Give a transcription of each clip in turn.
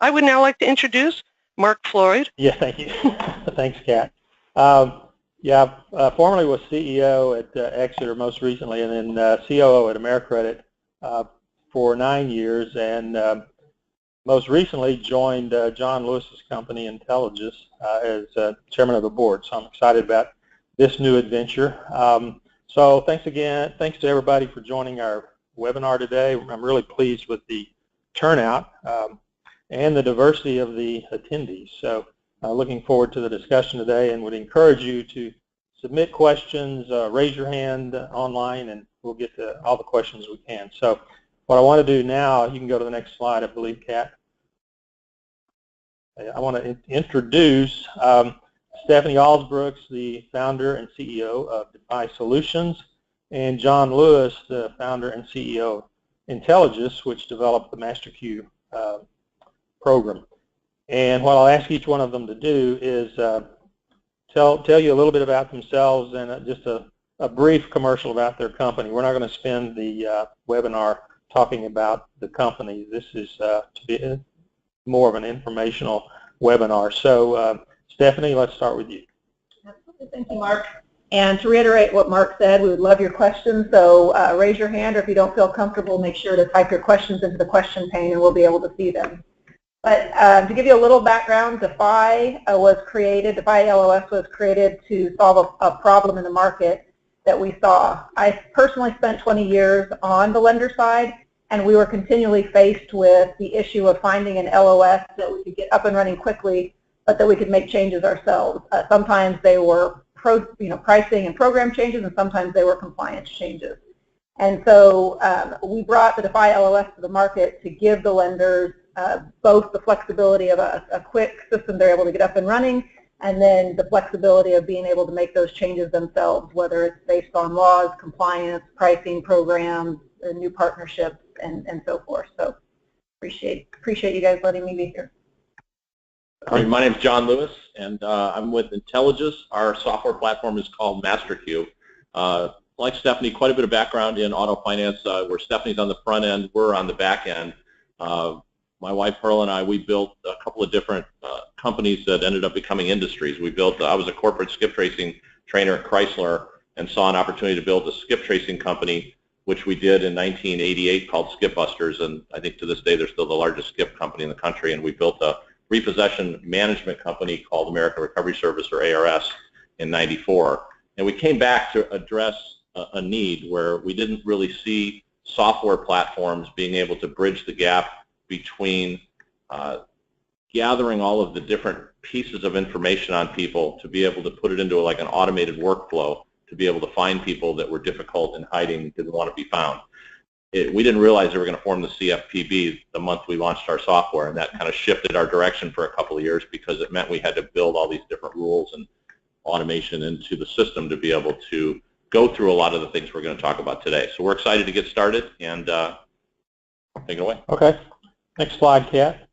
I would now like to introduce Mark Floyd. Yeah, thank you. Thanks, Kat. Formerly was CEO at Exeter most recently, and then COO at Americredit for 9 years, and most recently joined John Lewis's company, Intellaegis, as chairman of the board. So I'm excited about this new adventure. So thanks to everybody for joining our webinar today. I'm really pleased with the turnout and the diversity of the attendees. So looking forward to the discussion today, and would encourage you to submit questions, raise your hand online, and we'll get to all the questions we can. So what I want to do now, you can go to the next slide, I believe, Kat. I want to introduce Stephanie Alsbrooks, the founder and CEO of defiSOLUTIONS, and John Lewis, the founder and CEO of Intellaegis, which developed the MasterQ program. And what I'll ask each one of them to do is tell you a little bit about themselves and just a brief commercial about their company. We're not going to spend the webinar talking about the company. This is to be more of an informational webinar. So Stephanie, let's start with you. Absolutely. Thank you, Mark. And to reiterate what Mark said, we would love your questions. So raise your hand, or if you don't feel comfortable, make sure to type your questions into the question pane and we'll be able to see them. But to give you a little background, DeFi LOS was created to solve a problem in the market that we saw. I personally spent 20 years on the lender side, and we were continually faced with the issue of finding an LOS that we could get up and running quickly, but that we could make changes ourselves. Sometimes they were pricing and program changes, and sometimes they were compliance changes. And so we brought the DeFi LOS to the market to give the lenders both the flexibility of a quick system they're able to get up and running, and then the flexibility of being able to make those changes themselves, whether it's based on laws, compliance, pricing, programs, new partnerships, and so forth. So appreciate you guys letting me be here. Hi, my name is John Lewis, and I'm with Intellaegis. Our software platform is called MasterQ. Like Stephanie, quite a bit of background in auto finance, where Stephanie's on the front end, we're on the back end. My wife Pearl and I, we built a couple of different companies that ended up becoming industries. I was a corporate skip tracing trainer at Chrysler and saw an opportunity to build a skip tracing company, which we did in 1988, called Skip Busters, and I think to this day they're still the largest skip company in the country. And we built a repossession management company called American Recovery Service, or ARS, in '94. And we came back to address a need where we didn't really see software platforms being able to bridge the gap between gathering all of the different pieces of information on people to be able to put it into like an automated workflow to be able to find people that were difficult and hiding, didn't want to be found. We didn't realize they were going to form the CFPB the month we launched our software, and that kind of shifted our direction for a couple of years because it meant we had to build all these different rules and automation into the system to be able to go through a lot of the things we're going to talk about today. So we're excited to get started, and take it away. Okay. Next slide, Kat.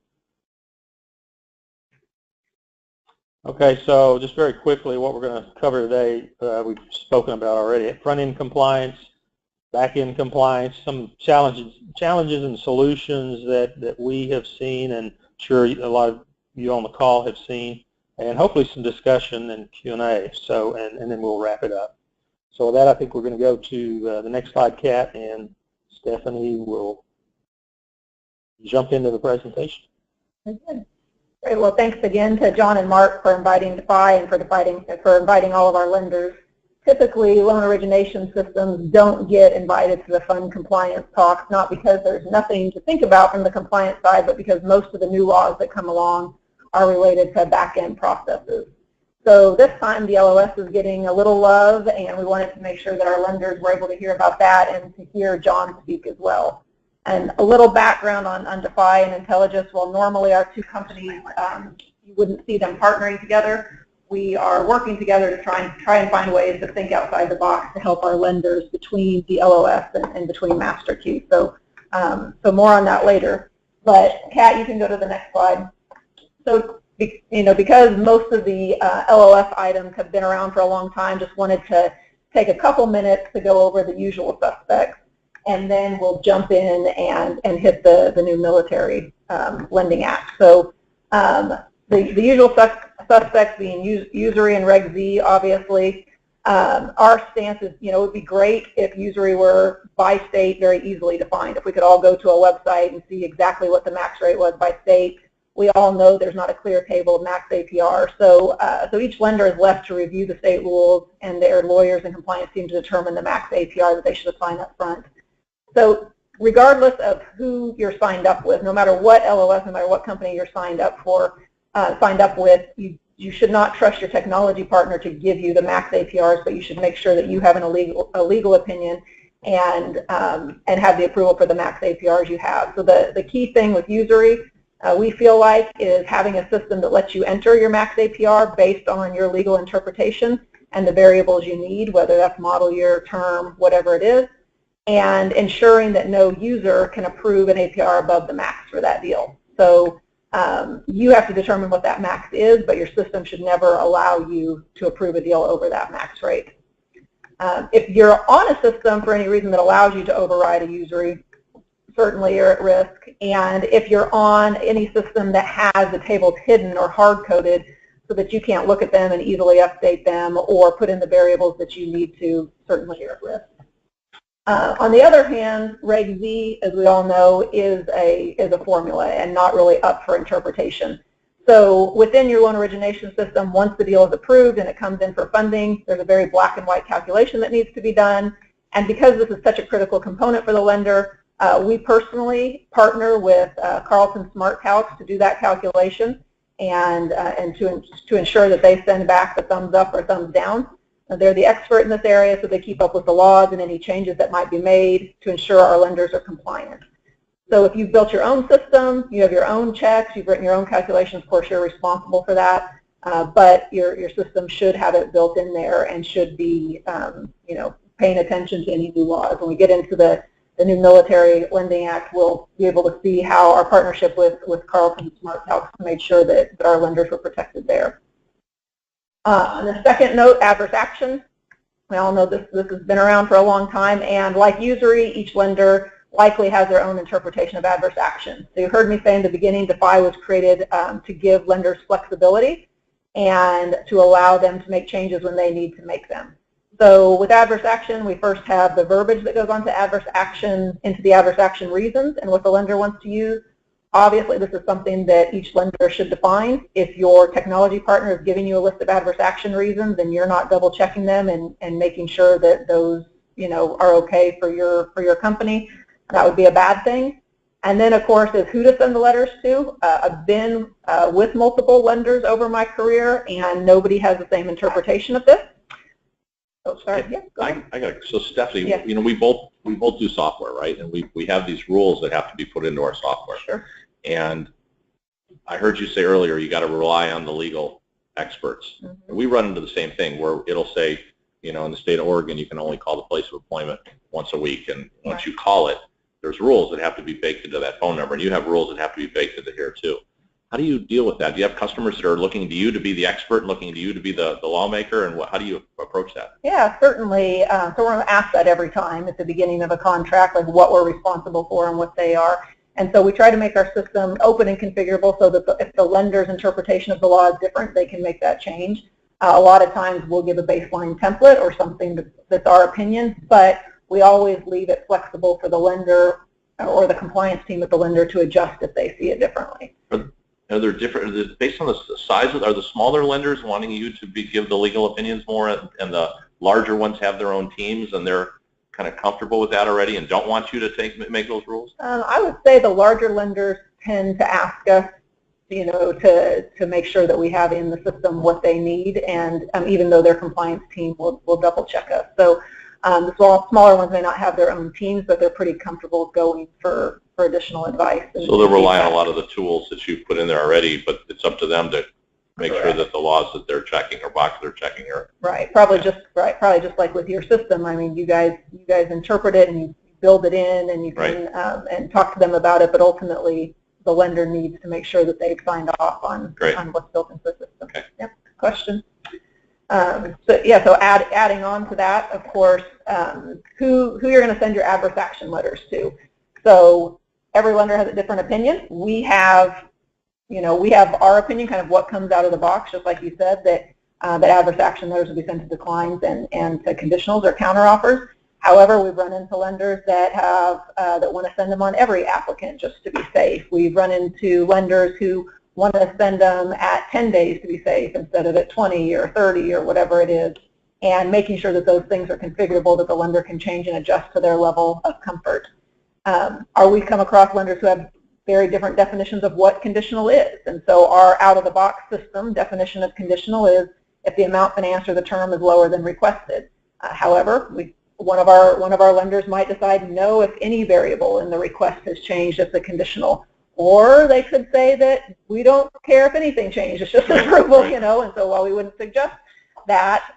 Okay, so just very quickly, what we're going to cover today, we've spoken about already. Front-end compliance, back-end compliance, some challenges and solutions that we have seen, and sure a lot of you on the call have seen, and hopefully some discussion and Q&A. So, and then we'll wrap it up. So with that, I think we're going to go to the next slide, Kat, and Stephanie will jump into the presentation. Very good. Great. Well, thanks again to John and Mark for inviting DeFi and for inviting all of our lenders. Typically, loan origination systems don't get invited to the fund compliance talks, not because there's nothing to think about from the compliance side, but because most of the new laws that come along are related to back-end processes. So this time the LOS is getting a little love, and we wanted to make sure that our lenders were able to hear about that and to hear John speak as well. And a little background on DeFi and Intellaegis. While normally our two companies, you wouldn't see them partnering together, we are working together to try and find ways to think outside the box to help our lenders between the LOS and between MasterQ. So, so more on that later. But Kat, you can go to the next slide. So, because most of the LOS items have been around for a long time, just wanted to take a couple minutes to go over the usual suspects. and then we'll jump in and hit the new Military Lending Act. So the usual suspects being Usury and Reg Z, obviously. Our stance is, it would be great if usury were by state very easily defined. If we could all go to a website and see exactly what the max rate was by state. We all know there's not a clear table of max APR, so each lender is left to review the state rules, and their lawyers and compliance team to determine the max APR that they should assign up front. So regardless of who you're signed up with, no matter what LOS, no matter what company you're signed up with, you should not trust your technology partner to give you the max APRs, but you should make sure that you have a legal opinion and have the approval for the max APRs you have. So the key thing with usury, we feel like, is having a system that lets you enter your max APR based on your legal interpretation and the variables you need, whether that's model year, term, whatever it is, and ensuring that no user can approve an APR above the max for that deal. So you have to determine what that max is, but your system should never allow you to approve a deal over that max rate. If you're on a system for any reason that allows you to override a usury, certainly you're at risk. And if you're on any system that has the tables hidden or hard-coded so that you can't look at them and easily update them or put in the variables that you need to, certainly you're at risk. On the other hand, Reg Z, as we all know, is a formula and not really up for interpretation. So within your loan origination system, once the deal is approved and it comes in for funding, there's a very black and white calculation that needs to be done. And because this is such a critical component for the lender, we personally partner with Carlton Smart Calcs to do that calculation and to ensure that they send back the thumbs up or thumbs down. They're the expert in this area, so they keep up with the laws and any changes that might be made to ensure our lenders are compliant. So if you've built your own system, you have your own checks, you've written your own calculations, of course you're responsible for that, but your system should have it built in there and should be paying attention to any new laws. When we get into the new Military Lending Act, we'll be able to see how our partnership with Carlton Smart Calcs made sure that our lenders were protected there. On the second note, adverse action. We all know this has been around for a long time, and like usury, each lender likely has their own interpretation of adverse action. So you heard me say in the beginning, defi was created to give lenders flexibility and to allow them to make changes when they need to make them. So with adverse action, we first have the verbiage that goes on to adverse action, into the adverse action reasons and what the lender wants to use. Obviously, this is something that each lender should define. If your technology partner is giving you a list of adverse action reasons and you're not double checking them and making sure that those are okay for your company, that would be a bad thing. And then, of course, is who to send the letters to. I've been with multiple lenders over my career, and nobody has the same interpretation of this. Oh, sorry. Yeah, go ahead. So Stephanie, yes. we both do software, right? And we have these rules that have to be put into our software. Sure. And I heard you say earlier you got to rely on the legal experts. Mm-hmm. We run into the same thing where it'll say, in the state of Oregon, you can only call the place of employment once a week, and once you call it, there's rules that have to be baked into that phone number, and you have rules that have to be baked into here too. How do you deal with that? Do you have customers that are looking to you to be the expert, looking to you to be the lawmaker, and how do you approach that? Yeah, certainly. So we're going to ask that every time at the beginning of a contract, like what we're responsible for and what they are. And so we try to make our system open and configurable so that if the lender's interpretation of the law is different, they can make that change. A lot of times we'll give a baseline template or something that's our opinion, but we always leave it flexible for the lender or the compliance team at the lender to adjust if they see it differently. Are there different, based on the size, are the smaller lenders wanting you to give the legal opinions more, and the larger ones have their own teams and they're kind of comfortable with that already and don't want you to make those rules? I would say the larger lenders tend to ask us, to make sure that we have in the system what they need, and even though their compliance team will double check us. So the smaller ones may not have their own teams, but they're pretty comfortable going for additional advice. So they'll rely on a lot of the tools that you've put in there already, but it's up to them to make sure that the laws that they're checking or boxes they're checking are right. Probably just like with your system. I mean, you guys interpret it and you build it in, and you can and talk to them about it. But ultimately, the lender needs to make sure that they've signed off on what's built into the system. Okay. Yep. Question. So adding on to that, of course, who you're going to send your adverse action letters to. So every lender has a different opinion. We have our opinion, kind of what comes out of the box, just like you said, that adverse action letters will be sent to declines and to conditionals or counteroffers. However, we've run into lenders that want to send them on every applicant just to be safe. We've run into lenders who want to send them at 10 days to be safe instead of at 20 or 30 or whatever it is, and making sure that those things are configurable, that the lender can change and adjust to their level of comfort. We come across lenders who have very different definitions of what conditional is, and so our out-of-the-box system definition of conditional is if the amount financed or the term is lower than requested. However, one of our lenders might decide no if any variable in the request has changed, it's a conditional. Or they could say that we don't care if anything changed, it's just approval, and so while we wouldn't suggest that,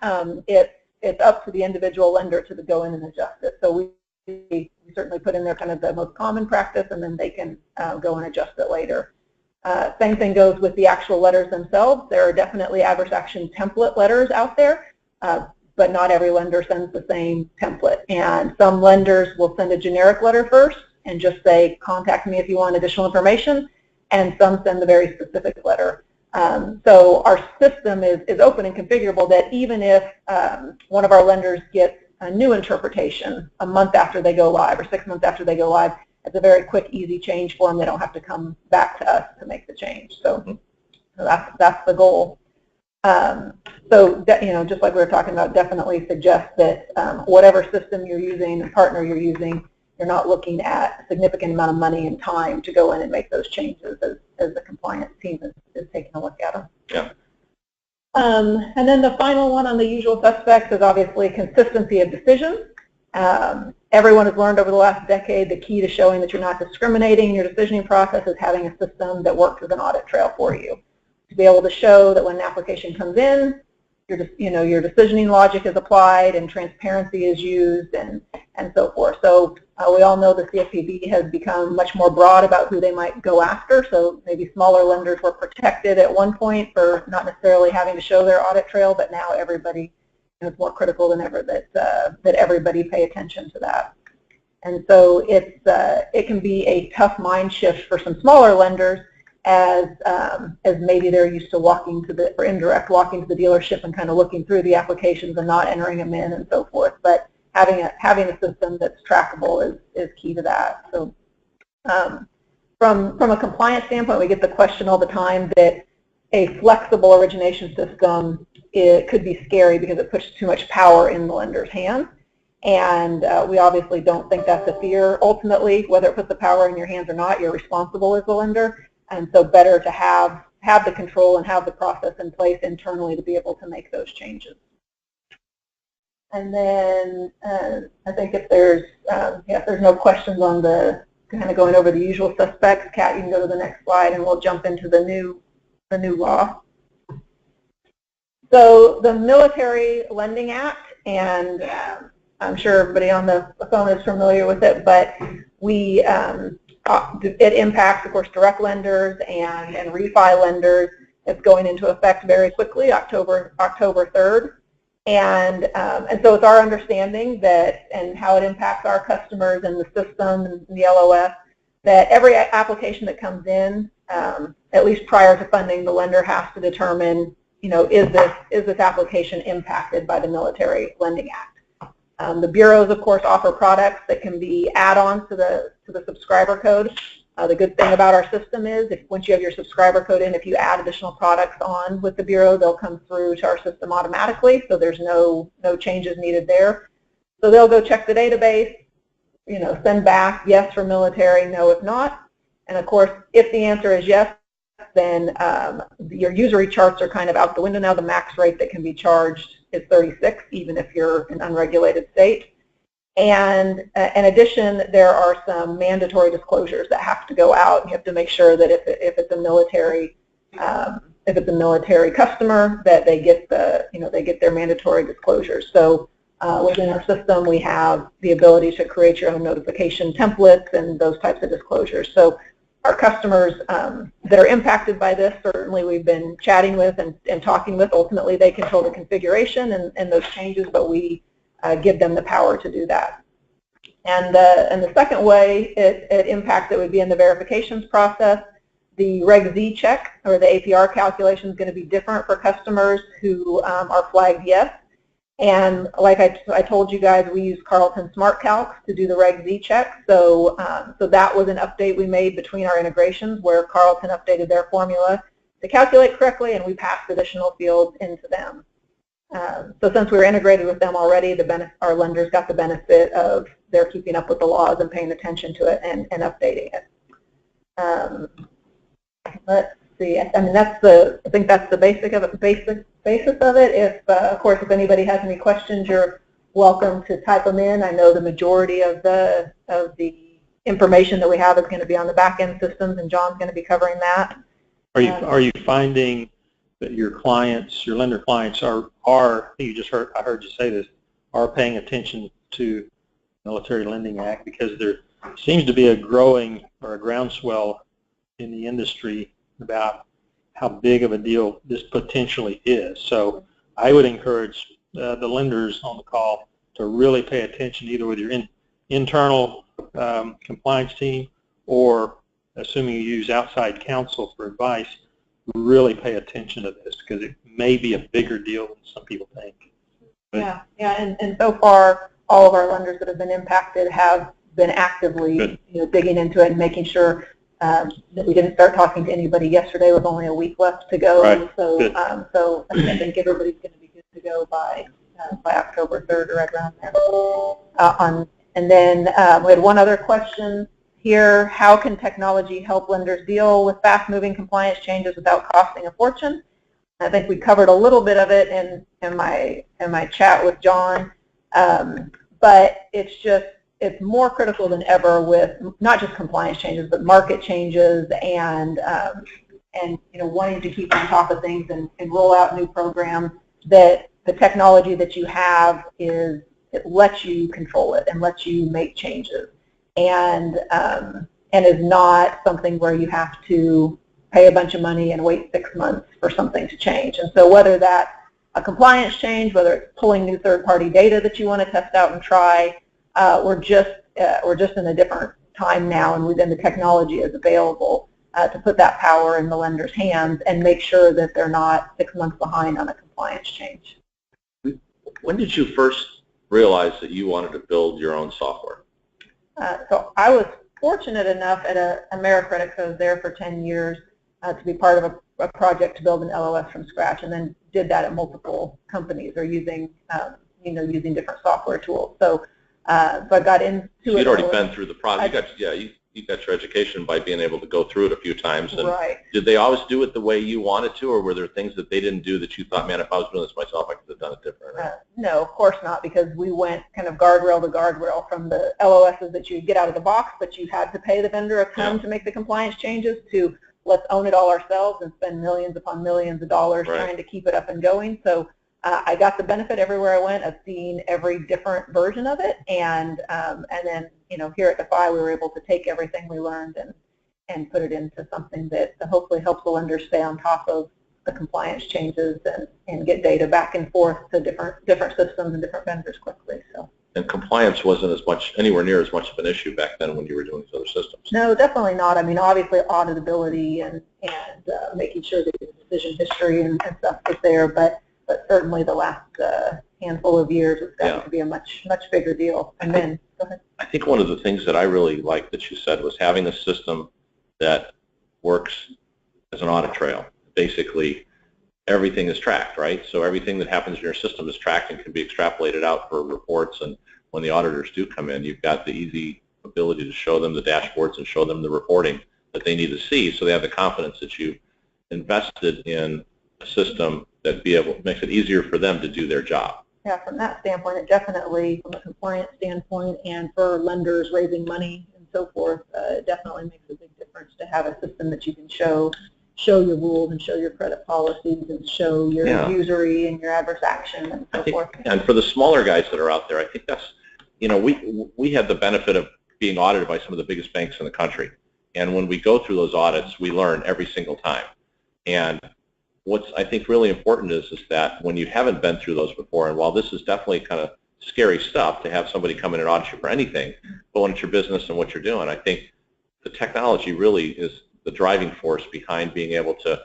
it's up to the individual lender to go in and adjust it. So we certainly put in there kind of the most common practice, and then they can go and adjust it later. Same thing goes with the actual letters themselves. There are definitely adverse action template letters out there, but not every lender sends the same template. And some lenders will send a generic letter first and just say, contact me if you want additional information, and some send a very specific letter. So our system is open and configurable that even if one of our lenders gets a new interpretation a month after they go live or 6 months after they go live, it's a very quick, easy change for them. They don't have to come back to us to make the change. So that's the goal. So just like we were talking about, definitely suggest that whatever system you're using, the partner you're using, you're not looking at a significant amount of money and time to go in and make those changes as the compliance team is taking a look at them. Yeah. And then the final one on the usual suspects is obviously consistency of decisions. Everyone has learned over the last decade the key to showing that you're not discriminating in your decisioning process is having a system that works as an audit trail for you. To be able to show that when an application comes in, your decisioning logic is applied and transparency is used and so forth. So we all know the CFPB has become much more broad about who they might go after. So maybe smaller lenders were protected at one point for not necessarily having to show their audit trail, but now everybody, it's more critical than ever that everybody pay attention to that. And so it can be a tough mind shift for some smaller lenders as maybe they're used to walking to the dealership and kind of looking through the applications and not entering them in and so forth. But having a system that's trackable is key to that. So from a compliance standpoint, we get the question all the time that a flexible origination system, it could be scary because it puts too much power in the lender's hands. And we obviously don't think that's a fear. Ultimately, whether it puts the power in your hands or not, you're responsible as a lender. And so better to have the control and have the process in place internally to be able to make those changes. And then I think if there's no questions on the kind of going over the usual suspects, Kat, you can go to the next slide and we'll jump into the new law. So the Military Lending Act, and I'm sure everybody on the phone is familiar with it, but it impacts, of course, direct lenders and refi lenders. It's going into effect very quickly, October 3rd. And so it's our understanding that, and how it impacts our customers and the system and the LOS, that every application that comes in, at least prior to funding, the lender has to determine, is this application impacted by the Military Lending Act? The bureaus, of course, offer products that can be add-ons to the subscriber code. The good thing about our system is once you have your subscriber code in, if you add additional products on with the bureau, they'll come through to our system automatically, so there's no changes needed there. So they'll go check the database, send back yes for military, no if not. And of course, if the answer is yes, then your usury charts are kind of out the window now. The max rate that can be charged is 36, even if you're an unregulated state. And in addition, there are some mandatory disclosures that have to go out. You have to make sure that if it's a military customer, that they get their mandatory disclosures. So within our system, we have the ability to create your own notification templates and those types of disclosures. So our customers that are impacted by this, certainly we've been chatting with and talking with. Ultimately, they control the configuration and those changes, but we give them the power to do that. And the second way it impacts it would be in the verifications process. The Reg Z check or the APR calculation is going to be different for customers who are flagged yes. And like I told you guys, we use Carlton Smart Calcs to do the Reg Z check. So, so that was an update we made between our integrations where Carlton updated their formula to calculate correctly, and we passed additional fields into them. So since we were integrated with them already, our lenders got the benefit of their keeping up with the laws and paying attention to it and updating it. Let's see. I mean, I think that's the basis of it. If, of course, if anybody has any questions, you're welcome to type them in. I know the majority of the information that we have is going to be on the back-end systems, and John's going to be covering that. Are you finding that your clients, your lender clients, I heard you say this, are paying attention to Military Lending Act, because there seems to be a growing or a groundswell in the industry about how big of a deal this potentially is. So I would encourage the lenders on the call to really pay attention, either with your internal compliance team, or assuming you use outside counsel for advice, really pay attention to this, because it may be a bigger deal than some people think. Yeah, and so far, all of our lenders that have been impacted have been actively digging into it and making sure that we didn't start talking to anybody yesterday with only a week left to go. Right. So, so I think everybody's going to be good to go by October 3rd or right around there. And then we had one other question here: how can technology help lenders deal with fast-moving compliance changes without costing a fortune? I think we covered a little bit of it in my chat with John, but it's more critical than ever with not just compliance changes, but market changes and wanting to keep on top of things and roll out new programs. That the technology that you have it lets you control it and lets you make changes, and is not something where you have to pay a bunch of money and wait 6 months for something to change. And so whether that's a compliance change, whether it's pulling new third-party data that you want to test out and try, we're just in a different time now, and within the technology is available to put that power in the lender's hands and make sure that they're not 6 months behind on a compliance change. When did you first realize that you wanted to build your own software? So I was fortunate enough at Americredit, because I was there for 10 years, to be part of a project to build an LOS from scratch, and then did that at multiple companies or using using different software tools. So I got into it. So you'd already been through the process. You got your education by being able to go through it a few times. And right. Did they always do it the way you wanted to, or were there things that they didn't do that you thought, man, if I was doing this myself, I could have done it different? No, of course not, because we went kind of guardrail to guardrail from the LOSs that you get out of the box, but you had to pay the vendor a ton to make the compliance changes, to let's own it all ourselves and spend millions upon millions of dollars trying to keep it up and going. So I got the benefit everywhere I went of seeing every different version of it, and then here at defi we were able to take everything we learned and put it into something that hopefully helps the lender stay on top of the compliance changes and get data back and forth to different systems and different vendors quickly. So. And compliance wasn't anywhere near as much of an issue back then when you were doing these other systems. No, definitely not. I mean, obviously auditability and making sure that the decision history and stuff is there, but certainly the last handful of years it's gotten to be a much bigger deal. And then, go ahead. I think one of the things that I really liked that you said was having a system that works as an audit trail. Basically, everything is tracked, right? So everything that happens in your system is tracked and can be extrapolated out for reports, and when the auditors do come in, you've got the easy ability to show them the dashboards and show them the reporting that they need to see, so they have the confidence that you invested in a system that makes it easier for them to do their job. Yeah, from that standpoint, it definitely, from a compliance standpoint and for lenders raising money and so forth, it definitely makes a big difference to have a system that you can show your rules and show your credit policies and show your usury and your adverse action and so forth. And for the smaller guys that are out there, I think that's, we had the benefit of being audited by some of the biggest banks in the country. And when we go through those audits, we learn every single time. And what's I think really important is that when you haven't been through those before, and while this is definitely kind of scary stuff to have somebody come in and audit you for anything, but when it's your business and what you're doing, I think the technology really is the driving force behind being able to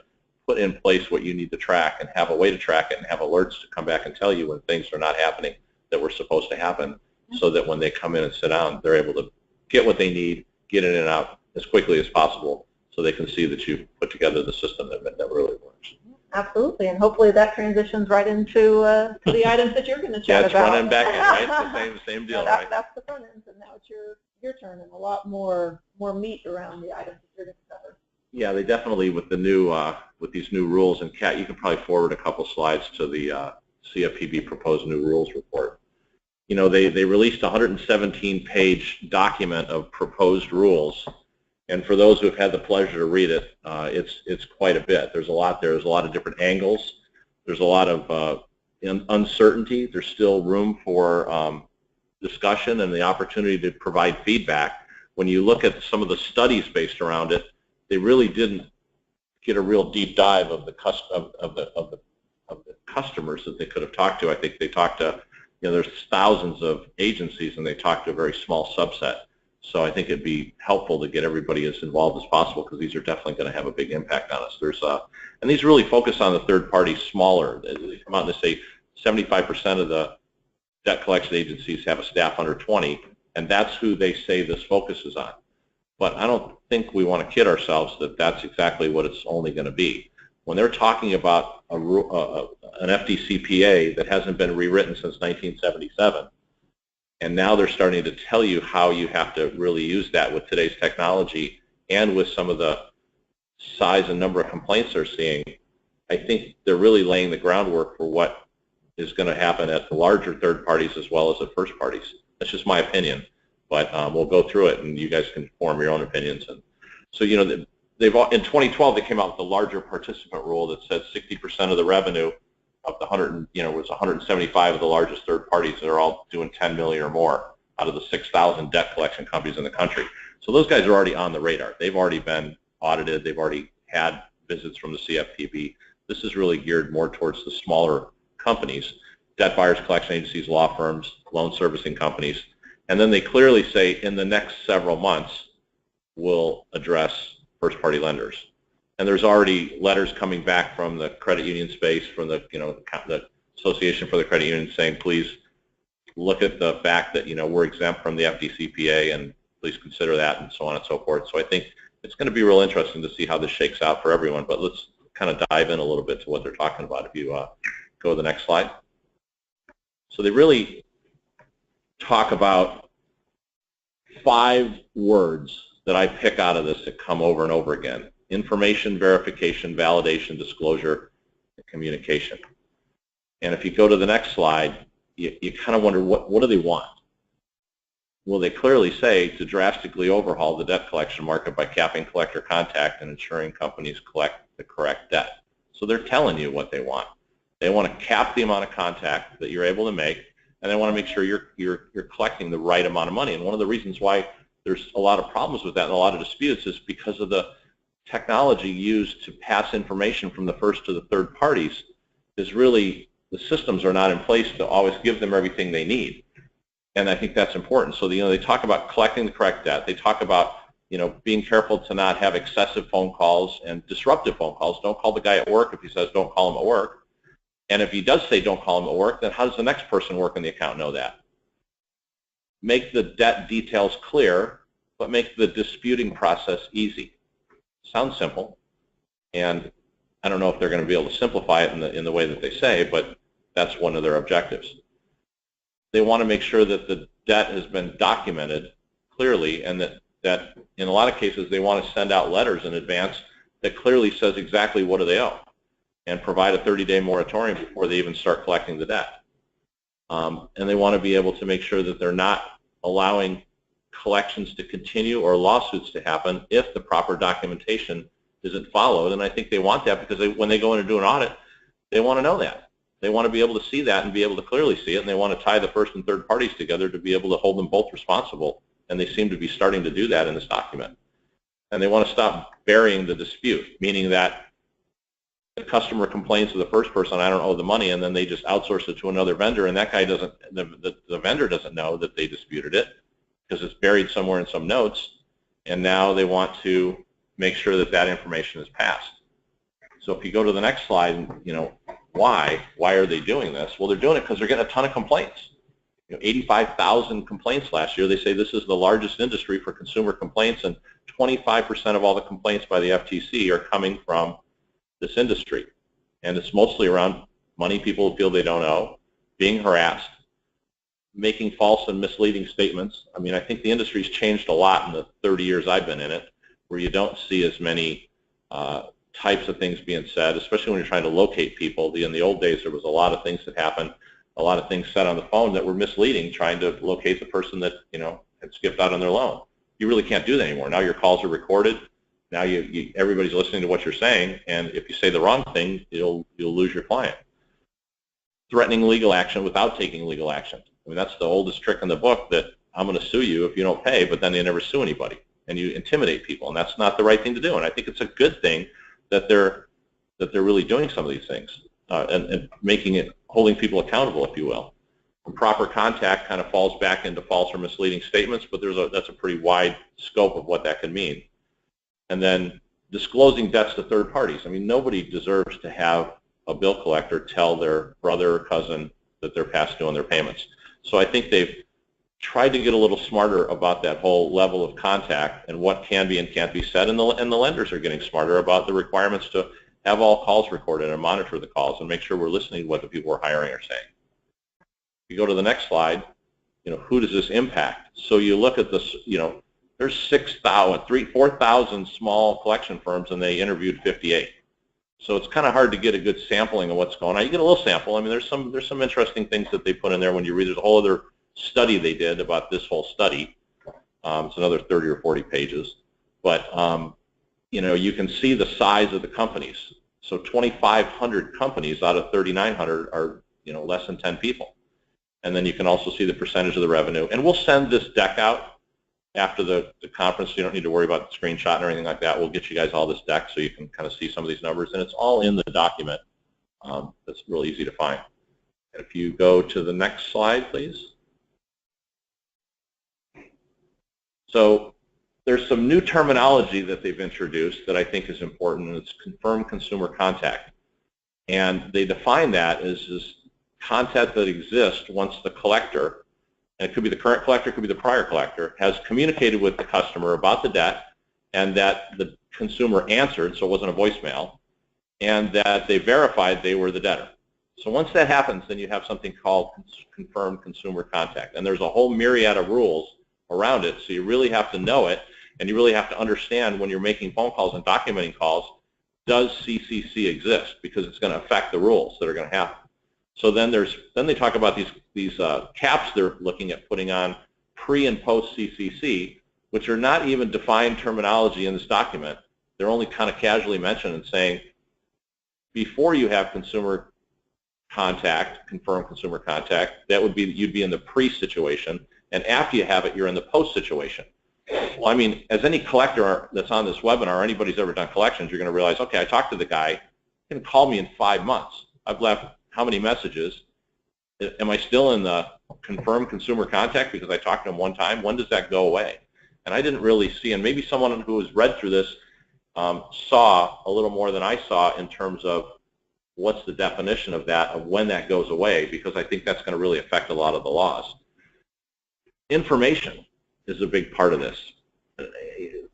put in place what you need to track and have a way to track it and have alerts to come back and tell you when things are not happening that were supposed to happen, so that when they come in and sit down, they're able to get what they need, get in and out as quickly as possible, so they can see that you've put together the system that really works. Absolutely, and hopefully that transitions right into the items that you're going to chat it's about. Front end, back end, right? It's the same deal, right? That's the front end, and now it's your turn, and a lot more meat around the items that you're going to cover. Yeah, they definitely, with the new with these new rules, and Kat, you can probably forward a couple slides to the CFPB proposed new rules report. You know, they released a 117-page document of proposed rules, and for those who have had the pleasure to read it, it's quite a bit. There's a lot there. There's a lot of different angles. There's a lot of uncertainty. There's still room for discussion and the opportunity to provide feedback. When you look at some of the studies based around it, they really didn't get a real deep dive of the customers that they could have talked to. I think they talked to, you know, there's thousands of agencies, and they talked to a very small subset. So I think it'd be helpful to get everybody as involved as possible, because these are definitely going to have a big impact on us. And these really focus on the third party smaller. They come out and they say 75% of the debt collection agencies have a staff under 20, and that's who they say this focuses on. But I don't think we want to kid ourselves that that's exactly what it's only going to be. When they're talking about an FDCPA that hasn't been rewritten since 1977, and now they're starting to tell you how you have to really use that with today's technology and with some of the size and number of complaints they're seeing, I think they're really laying the groundwork for what is going to happen at the larger third parties as well as the first parties. That's just my opinion, but we'll go through it and you guys can form your own opinions. And so, you know, in 2012 they came out with the larger participant rule that said 60% of the revenue of the 100, you know, was 175 of the largest third parties that are all doing 10 million or more out of the 6,000 debt collection companies in the country. So those guys are already on the radar. They've already been audited. They've already had visits from the CFPB. This is really geared more towards the smaller companies, debt buyers, collection agencies, law firms, loan servicing companies. And then they clearly say in the next several months we'll address first party lenders. And there's already letters coming back from the credit union space, from the, you know, the Association for the Credit Union, saying please look at the fact that, you know, we're exempt from the FDCPA and please consider that, and so on and so forth. So I think it's going to be real interesting to see how this shakes out for everyone. But let's kind of dive in a little bit to what they're talking about. If you go to the next slide. So they really talk about 5 words that I pick out of this that come over and over again: information, verification, validation, disclosure, and communication. And if you go to the next slide, you kind of wonder, what do they want? Well, they clearly say to drastically overhaul the debt collection market by capping collector contact and ensuring companies collect the correct debt. So they're telling you what they want. They want to cap the amount of contact that you're able to make, and they want to make sure you're collecting the right amount of money. And one of the reasons why there's a lot of problems with that and a lot of disputes is because of the technology used to pass information from the first to the third parties. Is really, the systems are not in place to always give them everything they need. And I think that's important. So, you know, they talk about collecting the correct debt. They talk about, you know, being careful to not have excessive phone calls and disruptive phone calls. Don't call the guy at work if he says don't call him at work. And if he does say don't call him at work, then how does the next person working the account know that? Make the debt details clear, but make the disputing process easy. Sounds simple, and I don't know if they're going to be able to simplify it in the way that they say, but that's one of their objectives. They want to make sure that the debt has been documented clearly, and that in a lot of cases they want to send out letters in advance that clearly says exactly what do they owe, and provide a 30-day moratorium before they even start collecting the debt. And they want to be able to make sure that they're not allowing collections to continue or lawsuits to happen if the proper documentation isn't followed. And I think they want that because when they go in and do an audit, they want to know that. They want to be able to see that and be able to clearly see it, and they want to tie the first and third parties together to be able to hold them both responsible, and they seem to be starting to do that in this document. and they want to stop burying the dispute, meaning that the customer complains to the first person, I don't owe the money, and then they just outsource it to another vendor, and that guy doesn't, the vendor doesn't know that they disputed it because it's buried somewhere in some notes, and now they want to make sure that that information is passed. So if you go to the next slide, why are they doing this? Well, they're doing it because they're getting a ton of complaints. 85,000 complaints last year. They say this is the largest industry for consumer complaints, and 25% of all the complaints by the FTC are coming from this industry. And it's mostly around money people feel they don't owe, being harassed, making false and misleading statements. I mean, I think the industry's changed a lot in the 30 years I've been in it, where you don't see as many types of things being said, especially when you're trying to locate people. In the old days, there was a lot of things that happened, a lot of things said on the phone that were misleading, trying to locate the person that had skipped out on their loan. You really can't do that anymore. Now your calls are recorded. Now everybody's listening to what you're saying, and if you say the wrong thing, you'll lose your client. Threatening legal action without taking legal action. I mean, that's the oldest trick in the book, that I'm going to sue you if you don't pay, but then they never sue anybody, and you intimidate people, and that's not the right thing to do. And I think it's a good thing that they're really doing some of these things and making it, holding people accountable, if you will. Improper contact kind of falls back into false or misleading statements, but that's a pretty wide scope of what that can mean. And then disclosing debts to third parties. I mean, nobody deserves to have a bill collector tell their brother or cousin that they're past due on their payments. So I think they've tried to get a little smarter about that whole level of contact and what can be and can't be said, and the lenders are getting smarter about the requirements to have all calls recorded and monitor the calls and make sure we're listening to what the people we're hiring are saying. If you go to the next slide, who does this impact? So you look at this, there's 4,000 small collection firms, and they interviewed 58. So it's kind of hard to get a good sampling of what's going on. You get a little sample. I mean, there's some interesting things that they put in there when you read. There's a whole other study they did about this whole study. It's another 30 or 40 pages. But, you can see the size of the companies. So 2,500 companies out of 3,900 are, less than 10 people. And then you can also see the percentage of the revenue. And we'll send this deck out after the conference, so you don't need to worry about the screenshot or anything like that. We'll get you guys all this deck so you can kind of see some of these numbers. And it's all in the document. That's really easy to find. And if you go to the next slide, please. So there's some new terminology that they've introduced that I think is important, and it's confirmed consumer contact. And they define that as this contact that exists once the collector, and it could be the current collector, it could be the prior collector, has communicated with the customer about the debt, and that the consumer answered, so it wasn't a voicemail, and that they verified they were the debtor. So once that happens, then you have something called confirmed consumer contact. And there's a whole myriad of rules around it, so you really have to know it, and you really have to understand when you're making phone calls and documenting calls, does CCC exist? Because it's going to affect the rules that are going to happen. So then they talk about these caps they're looking at putting on pre and post CCC, which are not even defined terminology in this document. They're only kind of casually mentioned and saying, before you have consumer contact, confirmed consumer contact, that would be, you'd be in the pre-situation, and after you have it, you're in the post-situation. Well, I mean, as any collector that's on this webinar, or anybody's ever done collections, you're going to realize, okay, I talked to the guy, he can call me in 5 months. I've left how many messages? Am I still in the confirmed consumer contact because I talked to him one time? When does that go away? And I didn't really see, and maybe someone who has read through this saw a little more than I saw in terms of what's the definition of that, of when that goes away, because I think that's going to really affect a lot of the laws. Information is a big part of this.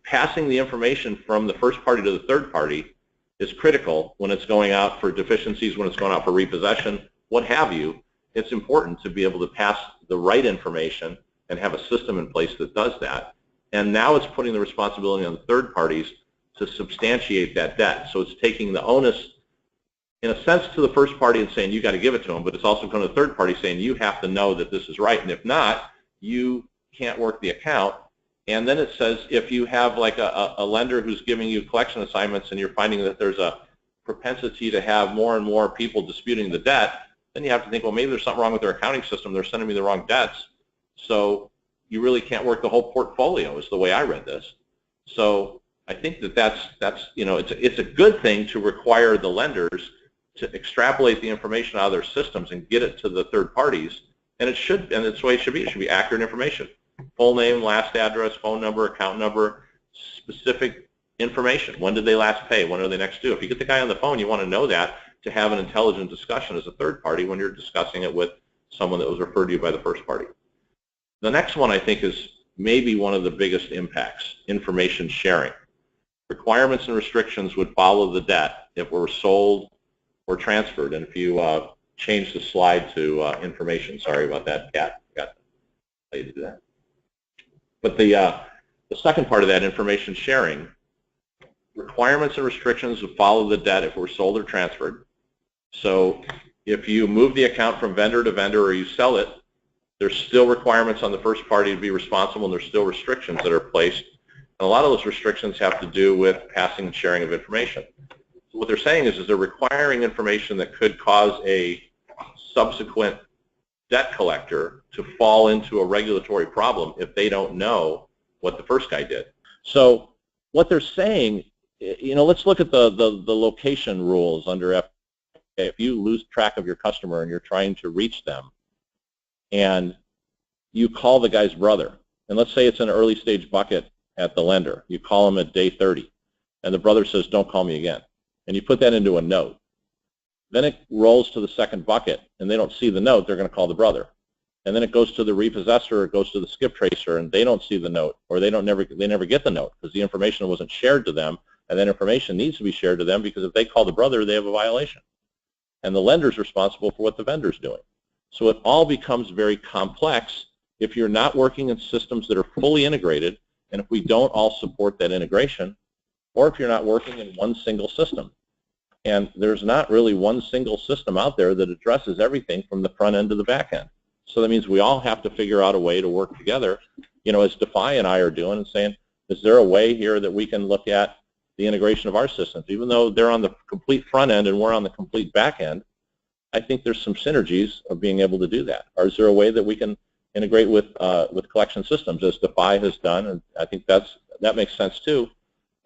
Passing the information from the first party to the third party is critical when it's going out for deficiencies, when it's going out for repossession, what have you. It's important to be able to pass the right information and have a system in place that does that. And now it's putting the responsibility on the third parties to substantiate that debt. So it's taking the onus, in a sense, to the first party and saying you got to give it to them, but it's also going to the third party saying you have to know that this is right, and if not, you can't work the account. And then it says if you have like a lender who's giving you collection assignments and you're finding that there's a propensity to have more and more people disputing the debt, then you have to think, well, maybe there's something wrong with their accounting system. They're sending me the wrong debts. So you really can't work the whole portfolio is the way I read this. So I think that that's you know, it's a good thing to require the lenders to extrapolate the information out of their systems and get it to the third parties, and it's the way it should be. It should be accurate information: full name, last address, phone number, account number, specific information. When did they last pay? When are they next due? If you get the guy on the phone, you want to know that to have an intelligent discussion as a third party when you're discussing it with someone that was referred to you by the first party. The next one, I think, is maybe one of the biggest impacts: information sharing. Requirements and restrictions would follow the debt if it were sold or transferred. And if you change the slide to information, sorry about that, Kat, I forgot to tell you to do that. But the second part of that, information sharing, requirements and restrictions would follow the debt if it were sold or transferred. So if you move the account from vendor to vendor or you sell it, there's still requirements on the first party to be responsible, and there's still restrictions that are placed. And a lot of those restrictions have to do with passing and sharing of information. So what they're saying is they're requiring information that could cause a subsequent debt collector to fall into a regulatory problem if they don't know what the first guy did. So what they're saying, you know, let's look at the location rules under FPA. If you lose track of your customer and you're trying to reach them, and you call the guy's brother, and let's say it's an early stage bucket at the lender. You call him at day 30, and the brother says, "Don't call me again." And you put that into a note. Then it rolls to the second bucket, and they don't see the note. They're going to call the brother. And then it goes to the repossessor, or it goes to the skip tracer, and they don't see the note, or they never get the note because the information wasn't shared to them, and that information needs to be shared to them because if they call the brother, they have a violation. And the lender's responsible for what the vendor's doing. So it all becomes very complex if you're not working in systems that are fully integrated, and if we don't all support that integration, or if you're not working in one single system. And there's not really one single system out there that addresses everything from the front end to the back end. So that means we all have to figure out a way to work together, you know, as Defi and I are doing, and saying, is there a way here that we can look at the integration of our systems? Even though they're on the complete front end and we're on the complete back end, I think there's some synergies of being able to do that. Or is there a way that we can integrate with collection systems, as Defi has done? And I think that makes sense too.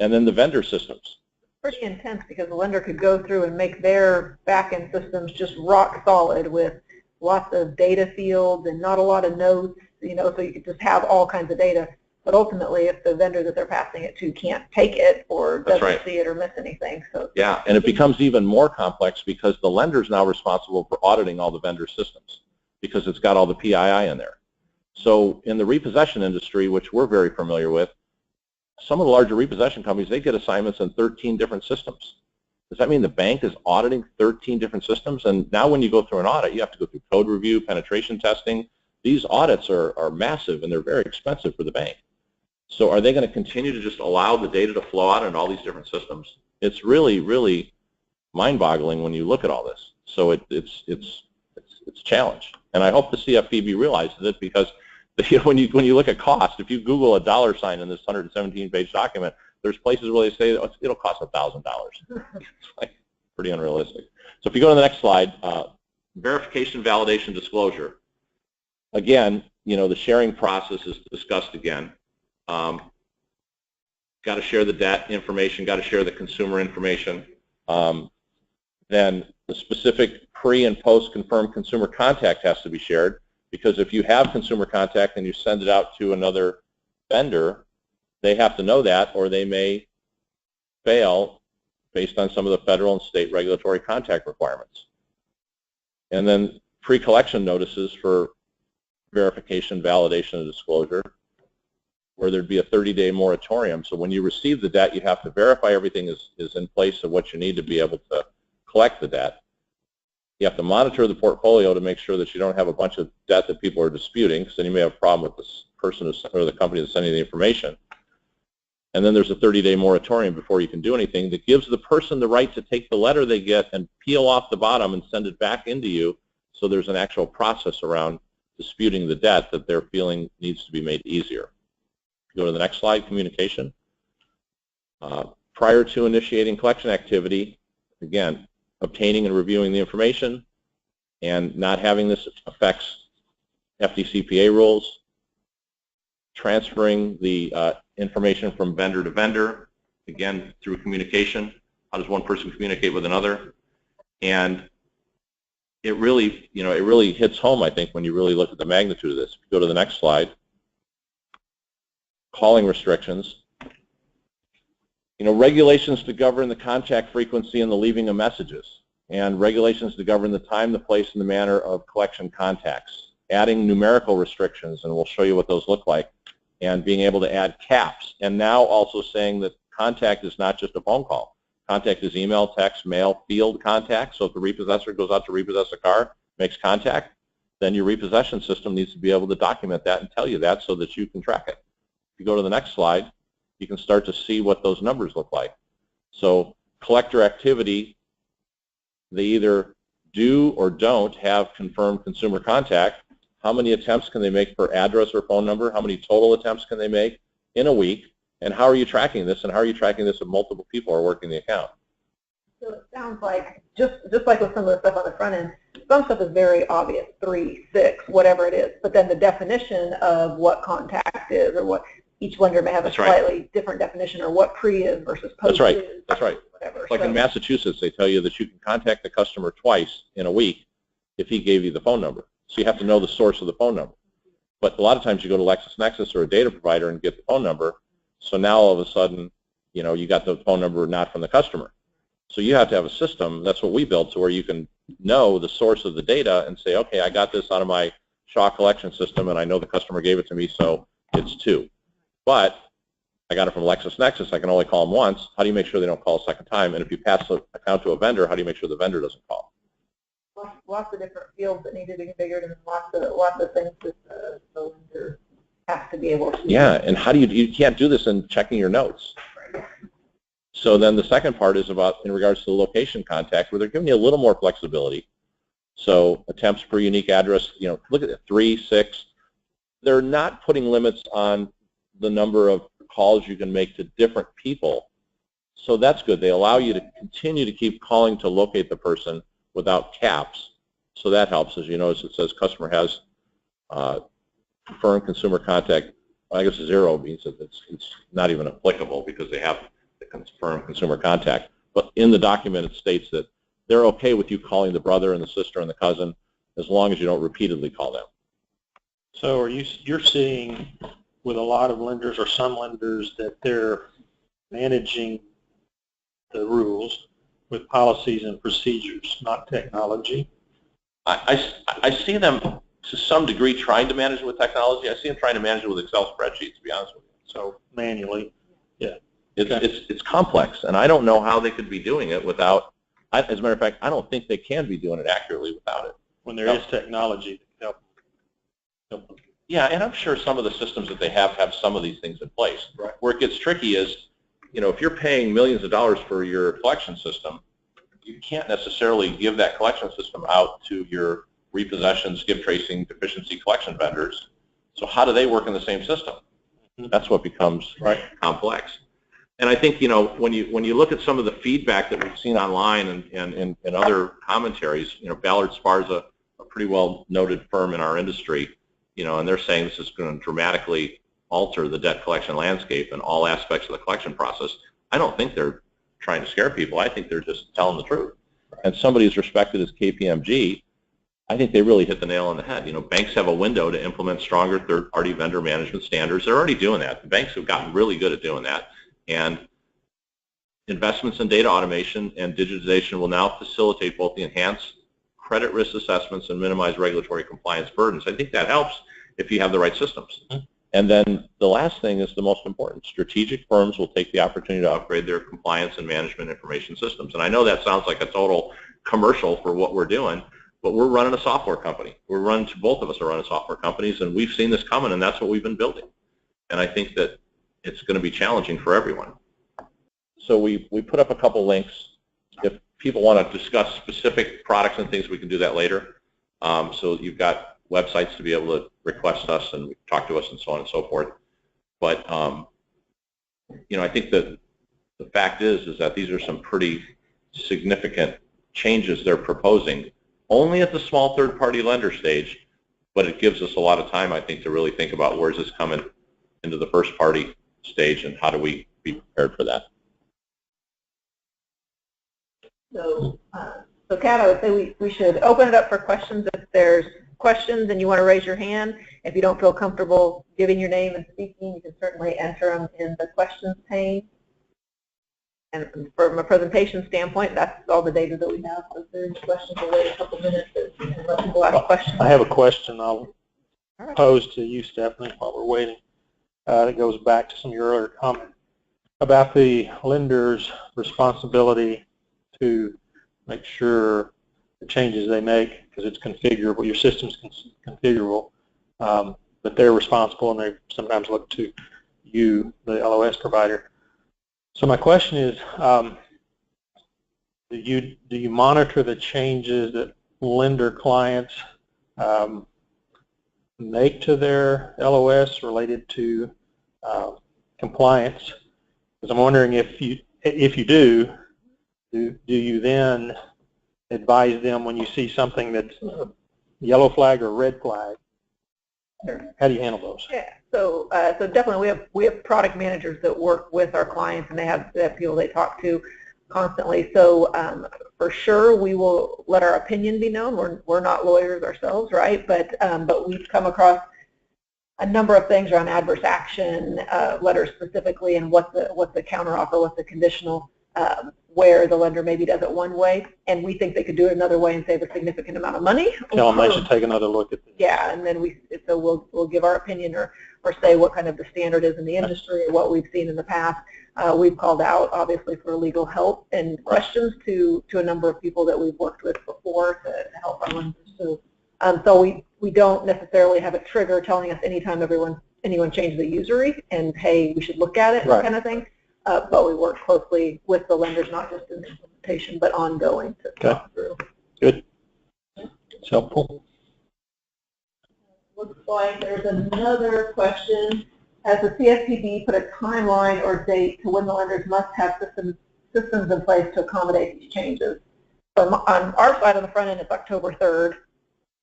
And then the vendor systems. Pretty intense, because the lender could go through and make their back-end systems just rock solid with lots of data fields and not a lot of notes, you know, so you could just have all kinds of data. But ultimately, if the vendor that they're passing it to can't take it or doesn't see it or miss anything. So yeah, and it becomes even more complex because the lender's now responsible for auditing all the vendor systems because it's got all the PII in there. So in the repossession industry, which we're very familiar with, some of the larger repossession companies, they get assignments in 13 different systems. Does that mean the bank is auditing 13 different systems? And now when you go through an audit, you have to go through code review, penetration testing. These audits are massive, and they're very expensive for the bank. So are they going to continue to just allow the data to flow out in all these different systems? It's really, really mind-boggling when you look at all this. So it's a challenge. And I hope the CFPB realizes it, because when you look at cost, if you Google $$ sign in this 117-page document, there's places where they say it'll cost $1,000. It's like pretty unrealistic. So if you go to the next slide, verification, validation, disclosure. Again, you know, the sharing process is discussed again. Got to share the debt information, got to share the consumer information. Then the specific pre and post confirmed consumer contact has to be shared, because if you have consumer contact and you send it out to another vendor, they have to know that, or they may fail based on some of the federal and state regulatory contact requirements. And then pre-collection notices for verification, validation, and disclosure, where there'd be a 30-day moratorium. So when you receive the debt, you have to verify everything is in place of what you need to be able to collect the debt. You have to monitor the portfolio to make sure that you don't have a bunch of debt that people are disputing, because then you may have a problem with this person or the company that's sending the information. And then there's a 30-day moratorium before you can do anything that gives the person the right to take the letter they get and peel off the bottom and send it back into you, so there's an actual process around disputing the debt that they're feeling needs to be made easier. Go to the next slide, communication. Prior to initiating collection activity, again, obtaining and reviewing the information, and not having this affects FDCPA rules, transferring the information from vendor to vendor, again, through communication. How does one person communicate with another? And it really, it really hits home, I think, when you really look at the magnitude of this. If you go to the next slide, calling restrictions. Regulations to govern the contact frequency and the leaving of messages, and regulations to govern the time, the place, and the manner of collection contacts. Adding numerical restrictions, and we'll show you what those look like, and being able to add caps, and now also saying that contact is not just a phone call. Contact is email, text, mail, field contact. So if the repossessor goes out to repossess a car, makes contact, then your repossession system needs to be able to document that and tell you that so that you can track it. If you go to the next slide, you can start to see what those numbers look like. So collector activity, they either do or don't have confirmed consumer contact. How many attempts can they make per address or phone number? How many total attempts can they make in a week? And how are you tracking this? And how are you tracking this if multiple people are working the account? So it sounds like, just like with some of the stuff on the front end, some stuff is very obvious, 3, 6, whatever it is. But then the definition of what contact is, or what each lender may have a slightly different definition, or what pre is versus post is. That's right. Whatever. Like in Massachusetts, they tell you that you can contact the customer twice in a week if he gave you the phone number. So you have to know the source of the phone number. But a lot of times you go to LexisNexis or a data provider and get the phone number. So now all of a sudden, you got the phone number not from the customer. So you have to have a system, that's what we built, to where you can know the source of the data and say, okay, I got this out of my Shaw collection system and I know the customer gave it to me, so it's 2. But I got it from LexisNexis, I can only call them once. How do you make sure they don't call a second time? And if you pass the account to a vendor, how do you make sure the vendor doesn't call? Lots of different fields that need to be configured, and lots of things that the lender has to be able to. Yeah, and how do you can't do this in checking your notes. Right. So then the second part is about in regards to the location contact, where they're giving you a little more flexibility. So attempts per unique address, look at it, 3, 6. They're not putting limits on the number of calls you can make to different people. So that's good. They allow you to continue to keep calling to locate the person without caps. So that helps. As you notice, it says customer has confirmed consumer contact. I guess 0 means that it's not even applicable because they have the confirmed consumer contact. But in the document, it states that they're okay with you calling the brother and the sister and the cousin as long as you don't repeatedly call them. So are you're seeing with a lot of lenders, or some lenders, that they're managing the rules with policies and procedures, not technology? I see them to some degree trying to manage it with technology. I see them trying to manage it with Excel spreadsheets, to be honest with you. So manually, yeah. It's complex, and I don't know how they could be doing it without, as a matter of fact, I don't think they can be doing it accurately without it. When there is technology to help them. Yeah, and I'm sure some of the systems that they have some of these things in place. Right. Where it gets tricky is, if you're paying millions of dollars for your collection system, you can't necessarily give that collection system out to your repossession, skip tracing, deficiency collection vendors. So how do they work in the same system? That's what becomes complex. And I think, when you look at some of the feedback that we've seen online and other commentaries, Ballard Spahr is a pretty well noted firm in our industry, and they're saying this is going to dramatically alter the debt collection landscape and all aspects of the collection process. I don't think they're trying to scare people. I think they're just telling the truth. And somebody as respected as KPMG, I think they really hit the nail on the head. Banks have a window to implement stronger third-party vendor management standards. They're already doing that. The banks have gotten really good at doing that. And investments in data automation and digitization will now facilitate both the enhanced credit risk assessments and minimize regulatory compliance burdens. I think that helps if you have the right systems. And then the last thing is the most important. Strategic firms will take the opportunity to upgrade their compliance and management information systems. And I know that sounds like a total commercial for what we're doing, but we're running a software company. Both of us are running software companies, and we've seen this coming, and that's what we've been building. And I think that it's going to be challenging for everyone. So we put up a couple links. If people want to discuss specific products and things, we can do that later. So you've got websites to be able to request us and talk to us and so on and so forth. But I think that the fact is that these are some pretty significant changes they're proposing, only at the small third-party lender stage, but it gives us a lot of time, I think, to really think about where's this coming into the first-party stage and how do we be prepared for that. So, so Kat, I would say we should open it up for questions. If there's questions and you want to raise your hand, if you don't feel comfortable giving your name and speaking, you can certainly enter them in the questions pane. And from a presentation standpoint, that's all the data that we have. So if there's any questions, we'll wait a couple minutes and let people ask questions. I have a question I'll pose to you, Stephanie, while we're waiting. It goes back to some of your earlier comments about the lender's responsibility to make sure the changes they make, because it's configurable, your system's configurable, but they're responsible and they sometimes look to you, the LOS provider. So my question is, do you monitor the changes that lender clients make to their LOS related to compliance? Because I'm wondering if you do you then advise them when you see something that's a yellow flag or red flag? Sure. How do you handle those? Yeah, so so definitely we have product managers that work with our clients, and they have people they talk to constantly. So for sure, we will let our opinion be known. We're not lawyers ourselves, right? But we've come across a number of things around adverse action letters specifically, and what's the counteroffer, what's the conditional, where the lender maybe does it one way, and we think they could do it another way and save a significant amount of money. Tell them they should take another look at this. Yeah, and then we'll give our opinion or say what kind of the standard is in the industry or what we've seen in the past. We've called out, obviously, for legal help and questions to a number of people that we've worked with before to help our lenders. So we don't necessarily have a trigger telling us anytime anyone changes the usury and, hey, we should look at it, kind of thing. But we work closely with the lenders, not just in implementation, but ongoing to talk through. Good. It's helpful. Looks like there's another question. Has the CFPB put a timeline or date to when the lenders must have systems in place to accommodate these changes? So on our side, on the front end, it's October 3rd.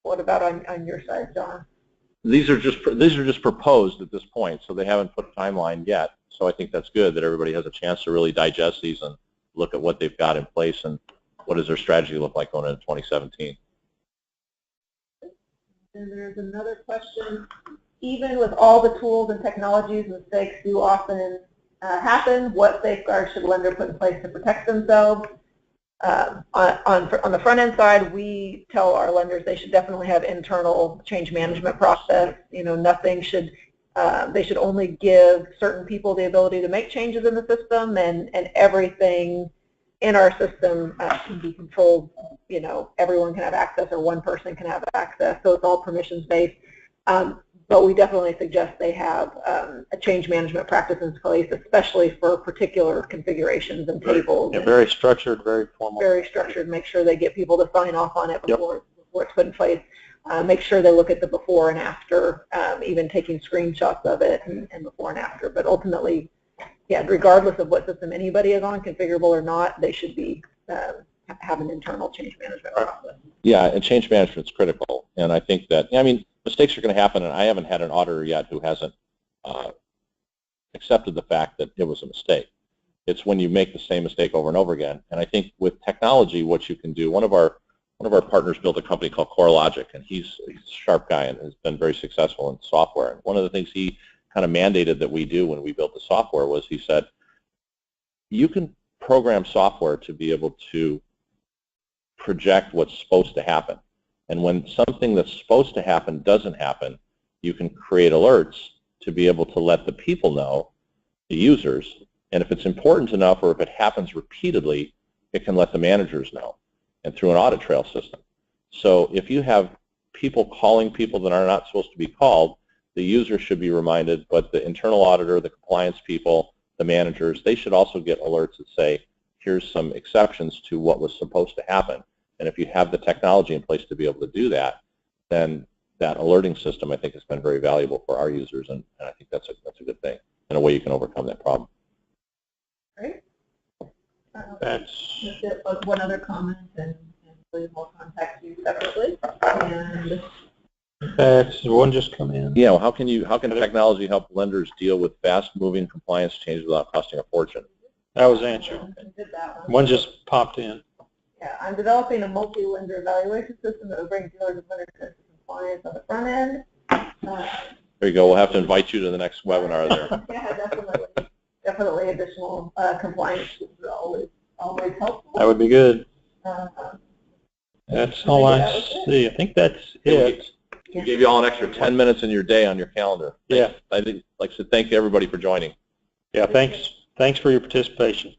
What about on your side, John? These are just proposed at this point, so they haven't put a timeline yet. So I think that's good that everybody has a chance to really digest these and look at what they've got in place and what does their strategy look like going into 2017. And there's another question. Even with all the tools and technologies, mistakes do often happen. What safeguards should a lender put in place to protect themselves? On the front end side, we tell our lenders they should definitely have internal change management process. You know, nothing should. They should only give certain people the ability to make changes in the system, and everything in our system can be controlled. You know, everyone can have access, or one person can have access, so it's all permissions based. But we definitely suggest they have a change management practice in place, especially for particular configurations and tables. Yeah, very structured, very formal. Very structured. Make sure they get people to sign off on it before it's put in place. Make sure they look at the before and after, even taking screenshots of it and before and after. But ultimately, yeah, regardless of what system anybody is on, configurable or not, they should be have an internal change management process. Yeah, and change management is critical. And I think that, I mean, mistakes are going to happen, and I haven't had an auditor yet who hasn't accepted the fact that it was a mistake. It's when you make the same mistake over and over again. And I think with technology, what you can do, one of our partners built a company called CoreLogic, and he's a sharp guy and has been very successful in software. And one of the things he kind of mandated that we do when we built the software was he said, you can program software to be able to project what's supposed to happen. And when something that's supposed to happen doesn't happen, you can create alerts to be able to let the people know, the users, and if it's important enough or if it happens repeatedly, it can let the managers know, and through an audit trail system. So if you have people calling people that are not supposed to be called, the user should be reminded, but the internal auditor, the compliance people, the managers, they should also get alerts that say, here's some exceptions to what was supposed to happen. And if you have the technology in place to be able to do that, then that alerting system, I think, has been very valuable for our users, and I think that's a good thing, and a way you can overcome that problem. Great. That's one other comment, and we'll contact you separately. And that's one just come in. Yeah, well, how can technology help lenders deal with fast-moving compliance changes without costing a fortune? That was answered. One just popped in. Yeah, I'm developing a multi-lender evaluation system that will bring dealers and lenders into compliance on the front end. There you go. We'll have to invite you to the next webinar there. Yeah, definitely. Definitely additional compliance is always helpful. That would be good. Uh, That's all I see. I think that's it. We gave you all an extra 10 minutes in your day on your calendar. Yeah. I'd like to thank everybody for joining. Yeah, thanks for your participation.